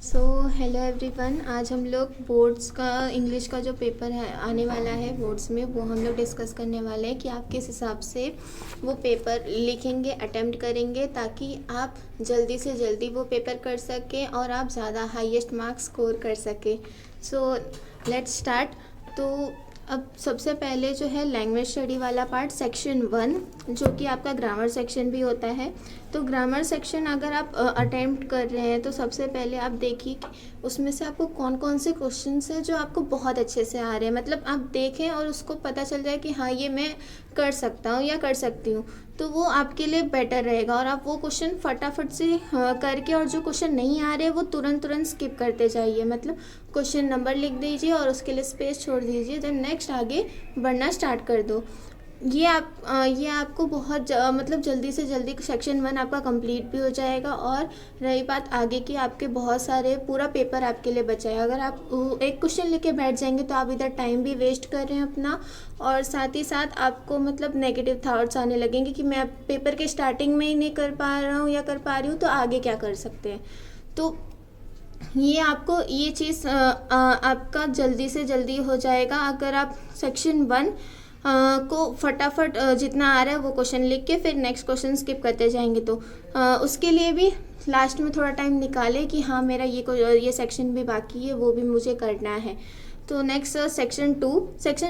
So hello everyone. आज हम लोग बोर्ड्स का इंग्लिश का जो पेपर है आने वाला है बोर्ड्स में, वो हम लोग डिस्कस करने वाले हैं कि आप किस हिसाब से वो पेपर लिखेंगे, अटेम्प्ट करेंगे, ताकि आप जल्दी से जल्दी वो पेपर कर सकें और आप ज़्यादा हाईएस्ट मार्क्स स्कोर कर सकें। So let's start. तो अब सबसे पहले जो है लैंग्वेज स्टडी वाला पार्ट सेक्शन 1, जो कि आपका ग्रामर सेक्शन भी होता है। तो ग्रामर सेक्शन अगर आप अटेम्प्ट कर रहे हैं तो सबसे पहले आप देखिए कि उसमें से आपको कौन कौन से क्वेश्चंस हैं जो आपको बहुत अच्छे से आ रहे हैं। मतलब आप देखें और उसको पता चल जाए कि हाँ ये मैं कर सकता हूँ या कर सकती हूँ, तो वो आपके लिए बेटर रहेगा। और आप वो क्वेश्चन फटाफट से करके, और जो क्वेश्चन नहीं आ रहे वो तुरंत स्किप करते जाइए। मतलब क्वेश्चन नंबर लिख दीजिए और उसके लिए स्पेस छोड़ दीजिए, देन नेक्स्ट आगे बढ़ना स्टार्ट कर दो। ये आपको बहुत मतलब जल्दी से जल्दी सेक्शन 1 आपका कंप्लीट भी हो जाएगा। और रही बात आगे की, आपके बहुत सारे पूरा पेपर आपके लिए बचा है। अगर आप एक क्वेश्चन लेके बैठ जाएंगे तो आप इधर टाइम भी वेस्ट कर रहे हैं अपना, और साथ ही साथ आपको मतलब नेगेटिव थॉट्स आने लगेंगे कि मैं पेपर के स्टार्टिंग में ही नहीं कर पा रहा हूँ या कर पा रही हूँ, तो आगे क्या कर सकते हैं। तो ये चीज़ आपका जल्दी से जल्दी हो जाएगा अगर आप सेक्शन 1 को फटाफट जितना आ रहा है वो क्वेश्चन लिख के फिर नेक्स्ट क्वेश्चन स्किप करते जाएंगे। तो उसके लिए भी लास्ट में थोड़ा टाइम निकाले कि हाँ मेरा ये सेक्शन भी बाकी है, वो भी मुझे करना है। तो नेक्स्ट सेक्शन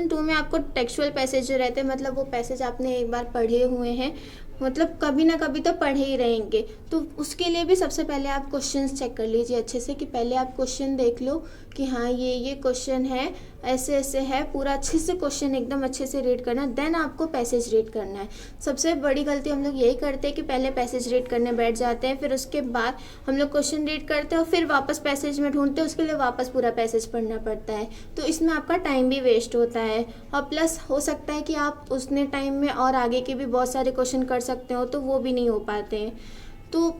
2 में आपको टेक्सचुअल पैसेज जो रहते हैं, मतलब वो पैसेज आपने एक बार पढ़े हुए हैं, मतलब कभी ना कभी तो पढ़े ही रहेंगे। तो उसके लिए भी सबसे पहले आप क्वेश्चंस चेक कर लीजिए अच्छे से, कि पहले आप क्वेश्चन देख लो कि हाँ ये क्वेश्चन है, ऐसे ऐसे है, पूरा अच्छे से क्वेश्चन एकदम अच्छे से रीड करना, देन आपको पैसेज रीड करना है। सबसे बड़ी गलती हम लोग यही करते हैं कि पहले पैसेज रीड करने बैठ जाते हैं, फिर उसके बाद हम लोग क्वेश्चन रीड करते हैं और फिर वापस पैसेज में ढूंढते हैं, उसके लिए वापस पूरा पैसेज पढ़ना पड़ता है। तो इसमें आपका टाइम भी वेस्ट होता है, और प्लस हो सकता है कि आप उतने टाइम में और आगे के भी बहुत सारे क्वेश्चन कर सकते हो, तो वो भी नहीं हो पाते हैं। तो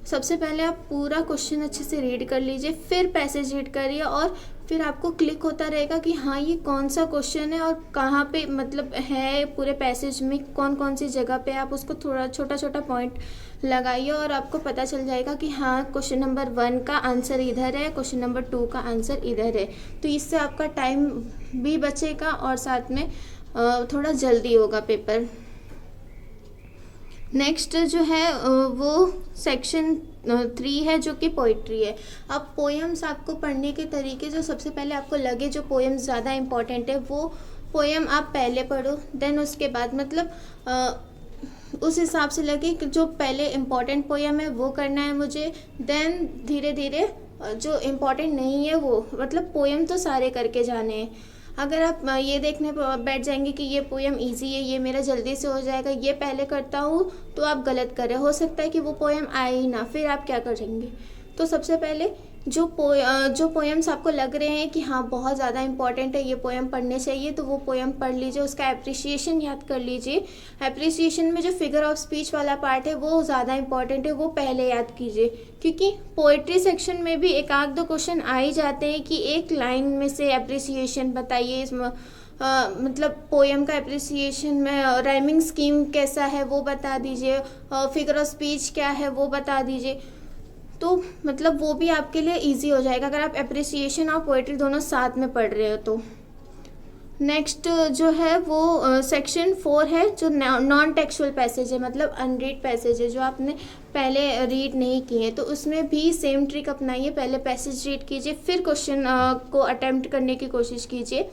सबसे पहले आप पूरा क्वेश्चन अच्छे से रीड कर लीजिए, फिर पैसेज रीड करिए, और फिर आपको क्लिक होता रहेगा कि हाँ ये कौन सा क्वेश्चन है और कहाँ पे मतलब है पूरे पैसेज में, कौन कौन सी जगह पे। आप उसको थोड़ा छोटा छोटा पॉइंट लगाइए और आपको पता चल जाएगा कि हाँ क्वेश्चन नंबर 1 का आंसर इधर है, क्वेश्चन नंबर 2 का आंसर इधर है। तो इससे आपका टाइम भी बचेगा और साथ में थोड़ा जल्दी होगा पेपर। नेक्स्ट जो है वो सेक्शन 3 है, जो कि पोइट्री है। अब पोएम्स आपको पढ़ने के तरीके, जो सबसे पहले आपको लगे जो पोएम्स ज़्यादा इम्पॉर्टेंट है वो पोएम आप पहले पढ़ो, देन उसके बाद मतलब उस हिसाब से लगे कि जो पहले इम्पॉर्टेंट पोएम है वो करना है मुझे, देन धीरे धीरे जो इम्पॉर्टेंट नहीं है वो, मतलब पोएम तो सारे करके जाने हैं। अगर आप ये देखने पर बैठ जाएंगे कि ये पोएम इजी है, ये मेरा जल्दी से हो जाएगा, ये पहले करता हूँ, तो आप गलत कर रहे हो सकता है कि वो पोएम आए ही ना, फिर आप क्या करेंगे। तो सबसे पहले जो पोएम्स आपको लग रहे हैं कि हाँ बहुत ज़्यादा इंपॉर्टेंट है, ये पोएम पढ़ने चाहिए, तो वो पोएम पढ़ लीजिए, उसका एप्रिसिएशन याद कर लीजिए। एप्रिसिएशन में जो फिगर ऑफ स्पीच वाला पार्ट है वो ज़्यादा इंपॉर्टेंट है, वो पहले याद कीजिए, क्योंकि पोएट्री सेक्शन में भी एक आध दो क्वेश्चन आ ही जाते हैं कि एक लाइन में से एप्रिसिएशन बताइए, मतलब पोएम का एप्रिसिएशन में राइमिंग स्कीम कैसा है वो बता दीजिए, फिगर ऑफ स्पीच क्या है वो बता दीजिए। तो मतलब वो भी आपके लिए इजी हो जाएगा अगर आप एप्रिसिएशन और पोएट्री दोनों साथ में पढ़ रहे हो। तो नेक्स्ट जो है वो सेक्शन 4 है, जो नॉन टेक्सुअल पैसेज है, मतलब अनरीड पैसेज है, जो आपने पहले रीड नहीं किए। तो उसमें भी सेम ट्रिक अपनाइए, पहले पैसेज रीड कीजिए, फिर क्वेश्चन को अटेम्प्ट करने की कोशिश कीजिए।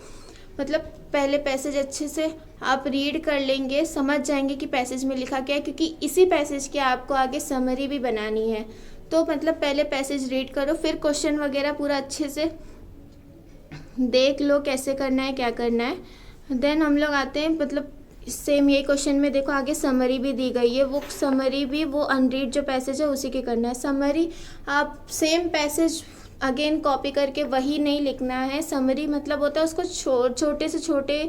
मतलब पहले पैसेज अच्छे से आप रीड कर लेंगे, समझ जाएंगे कि पैसेज में लिखा क्या है, क्योंकि इसी पैसेज की आपको आगे समरी भी बनानी है। तो मतलब पहले पैसेज रीड करो, फिर क्वेश्चन वगैरह पूरा अच्छे से देख लो कैसे करना है क्या करना है। देन हम लोग आते हैं, मतलब सेम ये क्वेश्चन में देखो आगे समरी भी दी गई है, वो समरी भी वो अनरीड जो पैसेज है उसी के करना है। समरी आप सेम पैसेज अगेन कॉपी करके वही नहीं लिखना है। समरी मतलब होता है उसको छोटे से छोटे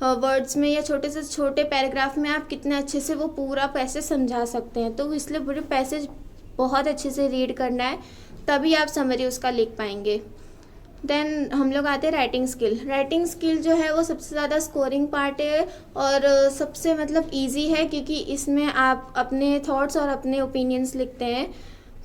वर्ड्स में या छोटे से छोटे पैराग्राफ में आप कितने अच्छे से वो पूरा पैसेज समझा सकते हैं। तो इसलिए पूरे पैसेज बहुत अच्छे से रीड करना है, तभी आप समरी उसका लिख पाएंगे। देन हम लोग आते हैं राइटिंग स्किल। राइटिंग स्किल जो है वो सबसे ज़्यादा स्कोरिंग पार्ट है और सबसे मतलब इजी है, क्योंकि इसमें आप अपने थॉट्स और अपने ओपिनियंस लिखते हैं।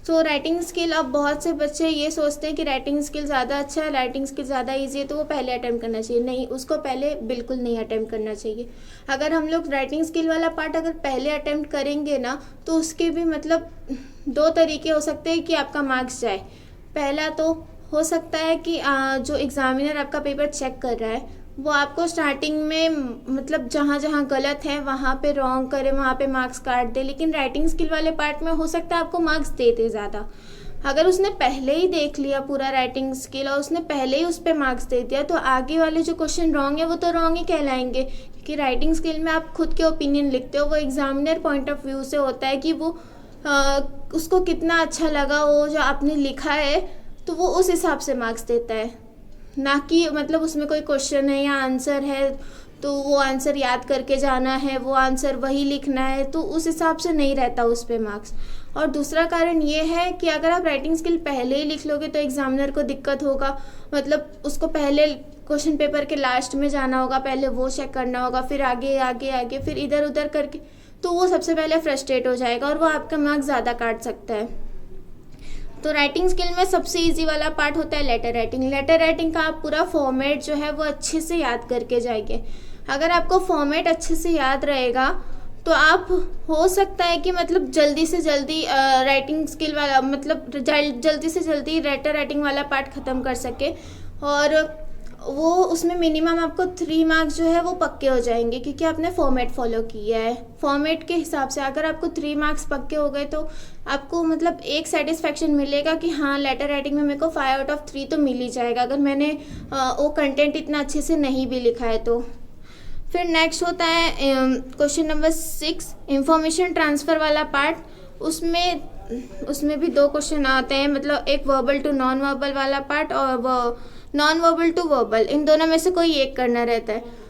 तो राइटिंग स्किल, अब बहुत से बच्चे ये सोचते हैं कि राइटिंग स्किल ज़्यादा अच्छा है, राइटिंग स्किल ज़्यादा इजी है, तो वो पहले अटेम्प्ट करना चाहिए। नहीं, उसको पहले बिल्कुल नहीं अटेम्प्ट करना चाहिए। अगर हम लोग राइटिंग स्किल वाला पार्ट अगर पहले अटेम्प्ट करेंगे ना, तो उसके भी मतलब 2 तरीके हो सकते हैं कि आपका मार्क्स जाए। पहला तो हो सकता है कि जो एग्ज़ामिनर आपका पेपर चेक कर रहा है वो आपको स्टार्टिंग में मतलब जहाँ जहाँ गलत है वहाँ पे रॉन्ग करे, वहाँ पे मार्क्स काट दे। लेकिन राइटिंग स्किल वाले पार्ट में हो सकता है आपको मार्क्स दे ज़्यादा। अगर उसने पहले ही देख लिया पूरा राइटिंग स्किल और उसने पहले ही उस पर मार्क्स दे दिया, तो आगे वाले जो क्वेश्चन रॉन्ग है वो तो रॉन्ग ही कहलाएंगे। क्योंकि राइटिंग स्किल में आप खुद के ओपिनियन लिखते हो, वो एग्जामिनर पॉइंट ऑफ व्यू से होता है कि वो उसको कितना अच्छा लगा वो जो आपने लिखा है, तो वो उस हिसाब से मार्क्स देता है। ना कि मतलब उसमें कोई क्वेश्चन है या आंसर है तो वो आंसर याद करके जाना है, वो आंसर वही लिखना है, तो उस हिसाब से नहीं रहता उस पे मार्क्स। और दूसरा कारण ये है कि अगर आप राइटिंग स्किल पहले ही लिख लोगे तो एग्जामिनर को दिक्कत होगा। मतलब उसको पहले क्वेश्चन पेपर के लास्ट में जाना होगा, पहले वो चेक करना होगा, फिर आगे आगे आगे फिर इधर उधर करके, तो वो सबसे पहले फ्रस्ट्रेट हो जाएगा और वो आपका मार्क्स ज़्यादा काट सकता है। तो राइटिंग स्किल में सबसे इजी वाला पार्ट होता है लेटर राइटिंग। लेटर राइटिंग का आप पूरा फॉर्मेट जो है वो अच्छे से याद करके जाएंगे। अगर आपको फॉर्मेट अच्छे से याद रहेगा तो आप हो सकता है कि मतलब जल्दी से जल्दी राइटिंग स्किल वाला मतलब जल्दी से जल्दी लेटर राइटिंग वाला पार्ट ख़त्म कर सके, और वो उसमें मिनिमम आपको 3 मार्क्स जो है वो पक्के हो जाएंगे क्योंकि आपने फॉर्मेट फॉलो किया है। फॉर्मेट के हिसाब से अगर आपको 3 मार्क्स पक्के हो गए तो आपको मतलब एक सेटिस्फेक्शन मिलेगा कि हाँ लेटर राइटिंग में मेरे को 5 आउट ऑफ 3 तो मिल ही जाएगा, अगर मैंने वो कंटेंट इतना अच्छे से नहीं भी लिखा है तो। फिर नेक्स्ट होता है क्वेश्चन नंबर 6, इंफॉर्मेशन ट्रांसफ़र वाला पार्ट। उसमें भी 2 क्वेश्चन आते हैं, मतलब एक वर्बल टू नॉन वर्बल वाला पार्ट और वो नॉन वर्बल टू वर्बल, इन दोनों में से कोई एक करना रहता है।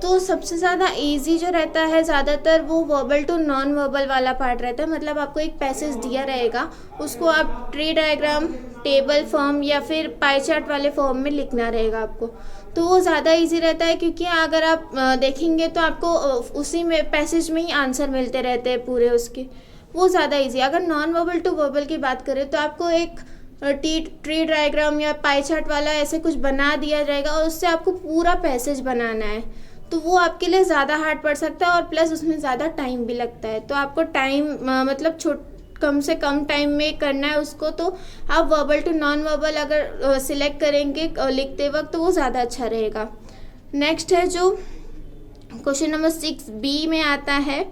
तो सबसे ज़्यादा इजी जो रहता है ज़्यादातर वो वर्बल टू नॉन वर्बल वाला पार्ट रहता है। मतलब आपको एक पैसेज दिया रहेगा, उसको आप ट्री डायग्राम, टेबल फॉर्म या फिर पाई चार्ट वाले फॉर्म में लिखना रहेगा आपको, तो वो ज़्यादा इजी रहता है। क्योंकि अगर आप देखेंगे तो आपको उसी में पैसेज में ही आंसर मिलते रहते हैं पूरे उसके, वो ज़्यादा इजी। अगर नॉन वर्बल टू वर्बल की बात करें तो आपको एक ट्री डायग्राम या पाई चार्ट वाला ऐसे कुछ बना दिया जाएगा और उससे आपको पूरा पैसेज बनाना है, तो वो आपके लिए ज़्यादा हार्ड पड़ सकता है और प्लस उसमें ज़्यादा टाइम भी लगता है। तो आपको टाइम मतलब कम से कम टाइम में करना है उसको, तो आप वर्बल टू नॉन वर्बल अगर सिलेक्ट करेंगे लिखते वक्त तो वो ज़्यादा अच्छा रहेगा। नेक्स्ट है जो क्वेश्चन नंबर 6B में आता है,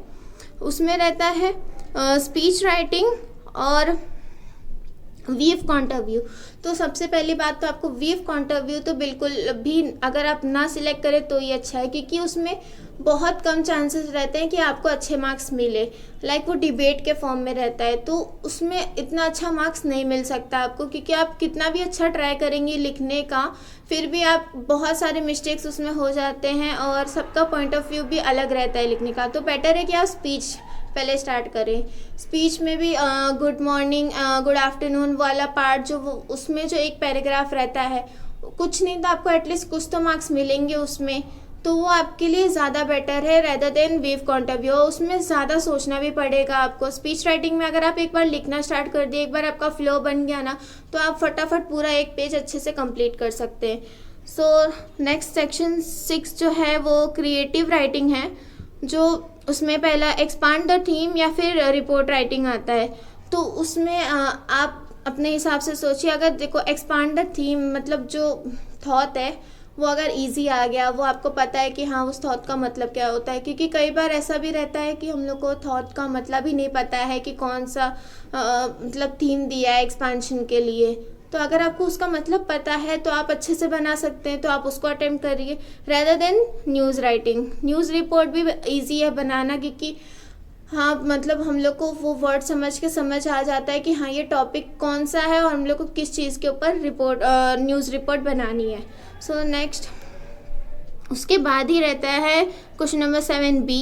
उसमें रहता है स्पीच राइटिंग और वीव पॉइंट ऑफ व्यू। तो सबसे पहली बात तो आपको वीव पॉइंट ऑफ व्यू तो बिल्कुल भी अगर आप ना सिलेक्ट करें तो ये अच्छा है, क्योंकि उसमें बहुत कम चांसेस रहते हैं कि आपको अच्छे मार्क्स मिले। लाइक वो डिबेट के फॉर्म में रहता है तो उसमें इतना अच्छा मार्क्स नहीं मिल सकता आपको, क्योंकि आप कितना भी अच्छा ट्राई करेंगे लिखने का फिर भी आप बहुत सारे मिस्टेक्स उसमें हो जाते हैं और सबका पॉइंट ऑफ व्यू भी अलग रहता है लिखने का। तो बेटर है कि आप स्पीच पहले स्टार्ट करें। स्पीच में भी गुड मॉर्निंग गुड आफ्टरनून वाला पार्ट जो वो उसमें जो एक पैराग्राफ रहता है, कुछ नहीं तो आपको एटलीस्ट कुछ तो मार्क्स मिलेंगे उसमें, तो वो आपके लिए ज़्यादा बेटर है rather than view point of view. उसमें ज़्यादा सोचना भी पड़ेगा आपको। स्पीच राइटिंग में अगर आप एक बार लिखना स्टार्ट कर दिए, एक बार आपका फ्लो बन गया ना, तो आप फटाफट पूरा एक पेज अच्छे से कंप्लीट कर सकते हैं। सो नेक्स्ट सेक्शन 6 जो है वो क्रिएटिव राइटिंग है, जो उसमें पहला एक्सपांड द थीम या फिर रिपोर्ट राइटिंग आता है। तो उसमें आप अपने हिसाब से सोचिए। अगर देखो एक्सपांड द थीम मतलब जो थॉट है वो अगर इजी आ गया, वो आपको पता है कि हाँ उस थॉट का मतलब क्या होता है, क्योंकि कई बार ऐसा भी रहता है कि हम लोग को थॉट का मतलब ही नहीं पता है कि कौन सा मतलब थीम दिया है एक्सपांशन के लिए। तो अगर आपको उसका मतलब पता है तो आप अच्छे से बना सकते हैं, तो आप उसको अटेम्प्ट करिए rather than news writing. News report भी इजी है बनाना, क्योंकि हाँ मतलब हम लोग को वो वर्ड समझ आ जाता है कि हाँ ये टॉपिक कौन सा है और हम लोग को किस चीज़ के ऊपर न्यूज़ रिपोर्ट बनानी है। सो नेक्स्ट उसके बाद ही रहता है क्वेश्चन नंबर 7B,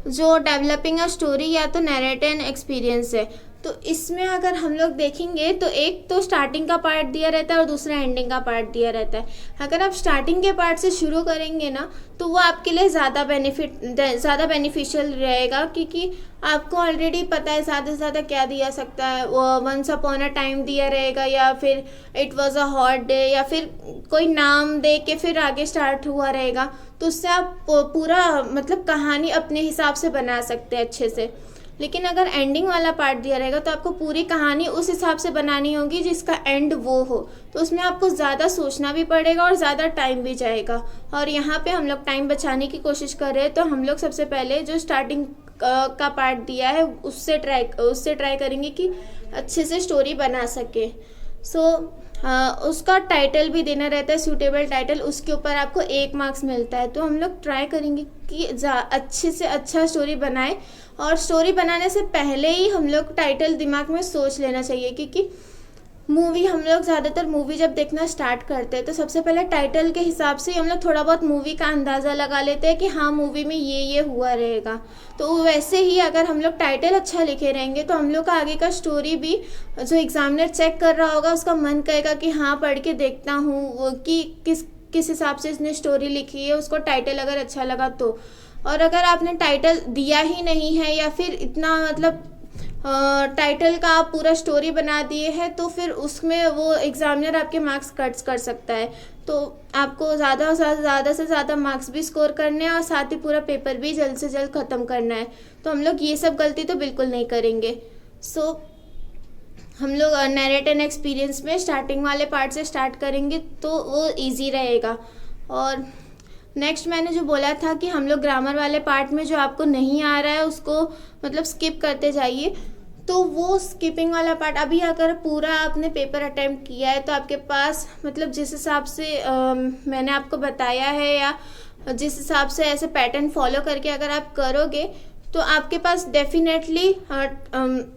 जो डेवलपिंग अ स्टोरी या तो नैरेटिव एंड एक्सपीरियंस है। तो इसमें अगर हम लोग देखेंगे तो एक तो स्टार्टिंग का पार्ट दिया रहता है और दूसरा एंडिंग का पार्ट दिया रहता है। अगर आप स्टार्टिंग के पार्ट से शुरू करेंगे ना तो वो आपके लिए ज़्यादा बेनिफिशियल रहेगा, क्योंकि आपको ऑलरेडी पता है ज़्यादा से ज़्यादा क्या दिया सकता है। वो वंस अपॉन अ टाइम दिया रहेगा, या फिर it was a hot day, या फिर कोई नाम दे के फिर आगे स्टार्ट हुआ रहेगा। तो उससे आप पूरा मतलब कहानी अपने हिसाब से बना सकते हैं अच्छे से। लेकिन अगर एंडिंग वाला पार्ट दिया रहेगा तो आपको पूरी कहानी उस हिसाब से बनानी होगी जिसका एंड वो हो। तो उसमें आपको ज़्यादा सोचना भी पड़ेगा और ज़्यादा टाइम भी जाएगा। और यहाँ पे हम लोग टाइम बचाने की कोशिश कर रहे हैं, तो हम लोग सबसे पहले जो स्टार्टिंग का पार्ट दिया है उससे ट्राई करेंगे कि अच्छे से स्टोरी बना सके। उसका टाइटल भी देना रहता है, सूटेबल टाइटल, उसके ऊपर आपको 1 मार्क्स मिलता है। तो हम लोग ट्राई करेंगे कि अच्छे से अच्छा स्टोरी बनाए। और स्टोरी बनाने से पहले ही हम लोग टाइटल दिमाग में सोच लेना चाहिए, क्योंकि हम लोग ज़्यादातर मूवी जब देखना स्टार्ट करते हैं तो सबसे पहले टाइटल के हिसाब से हम लोग थोड़ा बहुत मूवी का अंदाज़ा लगा लेते हैं कि हाँ मूवी में ये हुआ रहेगा। तो वैसे ही अगर हम लोग टाइटल अच्छा लिखे रहेंगे तो हम लोग का आगे का स्टोरी भी जो एग्जामिनर चेक कर रहा होगा उसका मन कहेगा कि हाँ पढ़ के देखता हूँ कि किस हिसाब से इसने स्टोरी लिखी है, उसको टाइटल अगर अच्छा लगा तो। और अगर आपने टाइटल दिया ही नहीं है या फिर इतना मतलब टाइटल का आप पूरा स्टोरी बना दिए हैं तो फिर उसमें वो एग्जामिनर आपके मार्क्स कट कर सकता है। तो आपको ज़्यादा से ज़्यादा मार्क्स भी स्कोर करने हैं और साथ ही पूरा पेपर भी जल्द से जल्द ख़त्म करना है। तो हम लोग ये सब गलती तो बिल्कुल नहीं करेंगे। हम लोग नैरेट एंड एक्सपीरियंस में स्टार्टिंग वाले पार्ट से स्टार्ट करेंगे तो वो ईजी रहेगा। और नेक्स्ट मैंने जो बोला था कि हम लोग ग्रामर वाले पार्ट में जो आपको नहीं आ रहा है उसको मतलब स्किप करते जाइए। तो वो स्किपिंग वाला पार्ट अभी अगर पूरा आपने पेपर अटेम्प्ट किया है तो आपके पास मतलब जिस हिसाब से मैंने आपको बताया है या जिस हिसाब से ऐसे पैटर्न फॉलो करके अगर आप करोगे तो आपके पास definitely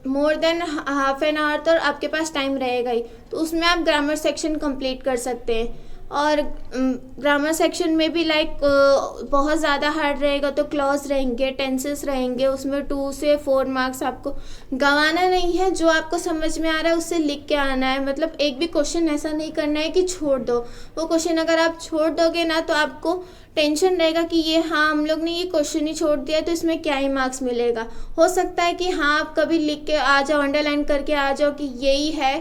more than half an hour तो आपके पास टाइम रहेगा ही। तो उसमें आप ग्रामर सेक्शन कंप्लीट कर सकते हैं। और ग्रामर सेक्शन में भी बहुत ज़्यादा हार्ड रहेगा तो क्लॉज रहेंगे, टेंसेस रहेंगे, उसमें 2 से 4 मार्क्स आपको गंवाना नहीं है। जो आपको समझ में आ रहा है उससे लिख के आना है। मतलब एक भी क्वेश्चन ऐसा नहीं करना है कि छोड़ दो। वो क्वेश्चन अगर आप छोड़ दोगे ना तो आपको टेंशन रहेगा कि ये हाँ हम लोग ने ये क्वेश्चन ही छोड़ दिया तो इसमें क्या ही मार्क्स मिलेगा। हो सकता है कि हाँ आप कभी लिख के आ जाओ, अंडरलाइन करके आ जाओ कि यही है,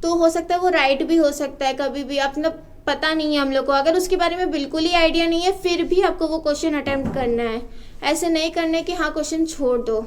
तो हो सकता है वो राइट भी हो सकता है, कभी भी अपना पता नहीं है हम लोग को। अगर उसके बारे में बिल्कुल ही आइडिया नहीं है फिर भी आपको वो क्वेश्चन अटेम्प्ट करना है। ऐसे नहीं करने कि हाँ क्वेश्चन छोड़ दो।